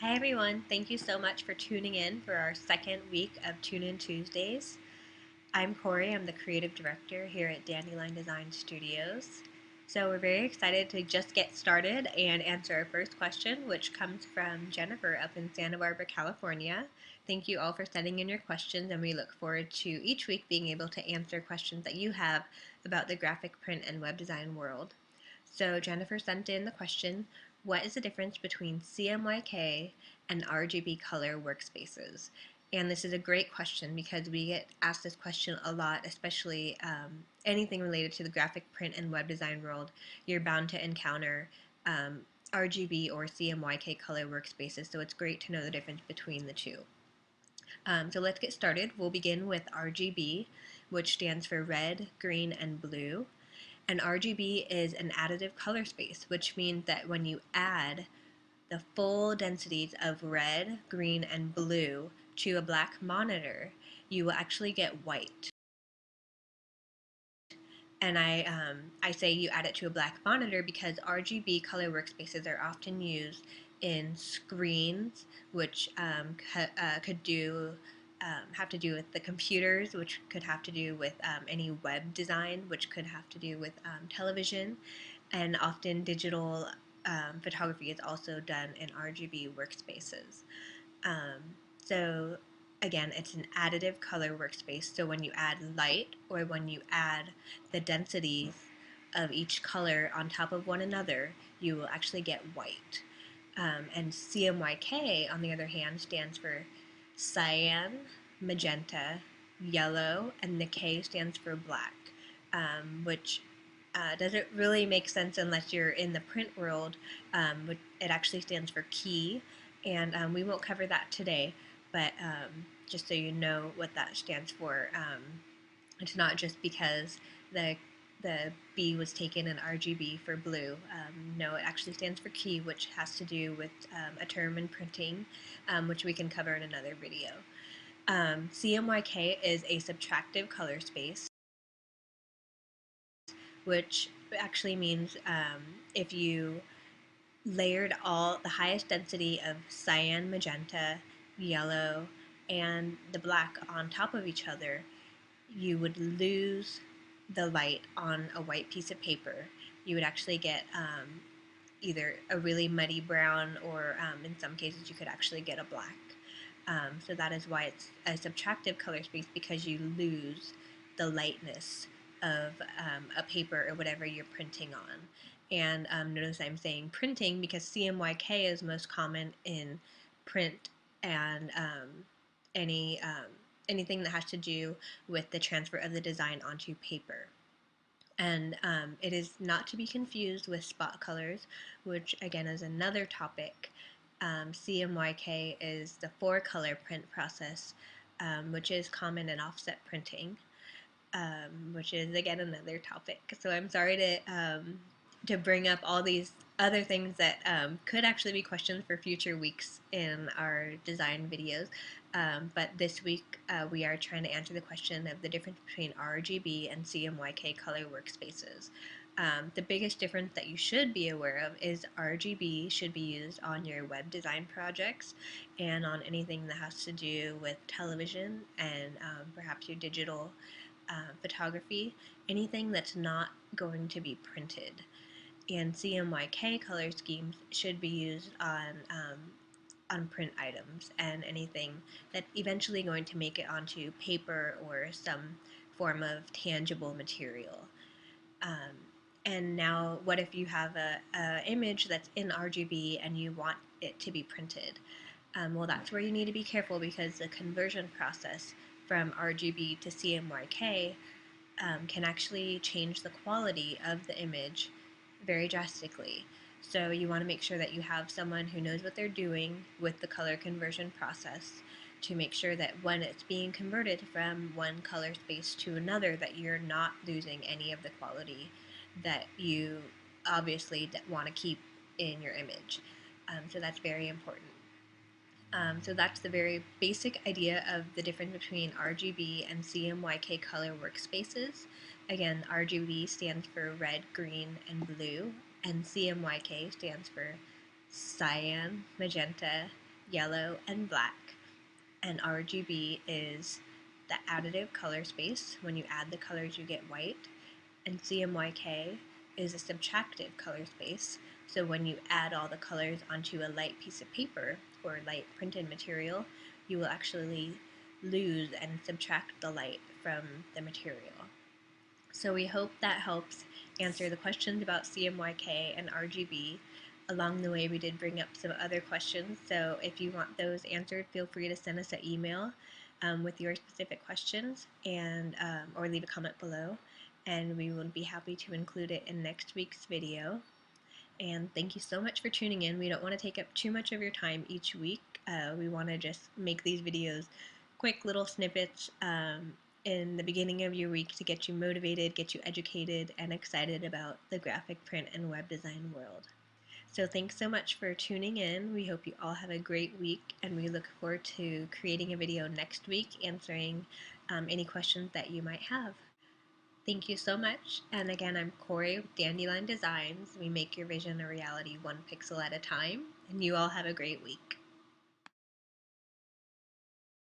Hi everyone, thank you so much for tuning in for our second week of Tune In Tuesdays. I'm Corey, I'm the creative director here at Dandelion Design Studios. So we're very excited to just get started and answer our first question, which comes from Jennifer up in Santa Barbara, California. Thank you all for sending in your questions, and we look forward to each week being able to answer questions that you have about the graphic print and web design world. So Jennifer sent in the question, what is the difference between CMYK and RGB color workspaces? And this is a great question because we get asked this question a lot, especially anything related to the graphic print and web design world. You're bound to encounter RGB or CMYK color workspaces, so it's great to know the difference between the two. So let's get started. We'll begin with RGB, which stands for red, green, and blue. And RGB is an additive color space, which means that when you add the full densities of red, green, and blue to a black monitor, you will actually get white. And I say you add it to a black monitor because RGB color workspaces are often used in screens, which could have to do with the computers, which could have to do with any web design, which could have to do with television, and often digital photography is also done in RGB workspaces. So again, it's an additive color workspace. So when you add light or when you add the densities of each color on top of one another, you will actually get white. And CMYK, on the other hand, stands for cyan, magenta, yellow, and the K stands for black, which doesn't really make sense unless you're in the print world. It actually stands for key, and we won't cover that today, but just so you know what that stands for, it's not just because the B was taken in RGB for blue. No, it actually stands for key, which has to do with a term in printing, which we can cover in another video. CMYK is a subtractive color space, which actually means if you layered all the highest density of cyan, magenta, yellow, and the black on top of each other, you would lose the light on a white piece of paper. You would actually get either a really muddy brown or in some cases you could actually get a black. So that is why it's a subtractive color space, because you lose the lightness of a paper or whatever you're printing on. And notice I'm saying printing because CMYK is most common in print and anything that has to do with the transfer of the design onto paper. And it is not to be confused with spot colors, which again is another topic. CMYK is the 4-color print process, which is common in offset printing, which is again another topic. So I'm sorry to bring up all these other things that could actually be questions for future weeks in our design videos. But this week we are trying to answer the question of the difference between RGB and CMYK color workspaces. The biggest difference that you should be aware of is RGB should be used on your web design projects and on anything that has to do with television and perhaps your digital photography, anything that's not going to be printed. And CMYK color schemes should be used on print items and anything that's eventually going to make it onto paper or some form of tangible material. And now, what if you have a image that's in RGB and you want it to be printed? Well, that's where you need to be careful, because the conversion process from RGB to CMYK can actually change the quality of the image very drastically. So you want to make sure that you have someone who knows what they're doing with the color conversion process to make sure that when it's being converted from one color space to another, that you're not losing any of the quality that you obviously want to keep in your image. So that's very important. So that's the very basic idea of the difference between RGB and CMYK color workspaces. Again, RGB stands for red, green, and blue, and CMYK stands for cyan, magenta, yellow, and black. And RGB is the additive color space. When you add the colors, you get white. And CMYK is a subtractive color space. So when you add all the colors onto a light piece of paper or light printed material, you will actually lose and subtract the light from the material. So we hope that helps answer the questions about CMYK and RGB. Along the way, we did bring up some other questions, so if you want those answered, feel free to send us an email with your specific questions and or leave a comment below, and we will be happy to include it in next week's video. And thank you so much for tuning in. We don't want to take up too much of your time each week. We want to just make these videos quick little snippets in the beginning of your week to get you motivated, get you educated, and excited about the graphic print and web design world. So thanks so much for tuning in. We hope you all have a great week, and we look forward to creating a video next week answering any questions that you might have. Thank you so much. And again, I'm Corey with Dandelion Designs. We make your vision a reality one pixel at a time. And you all have a great week.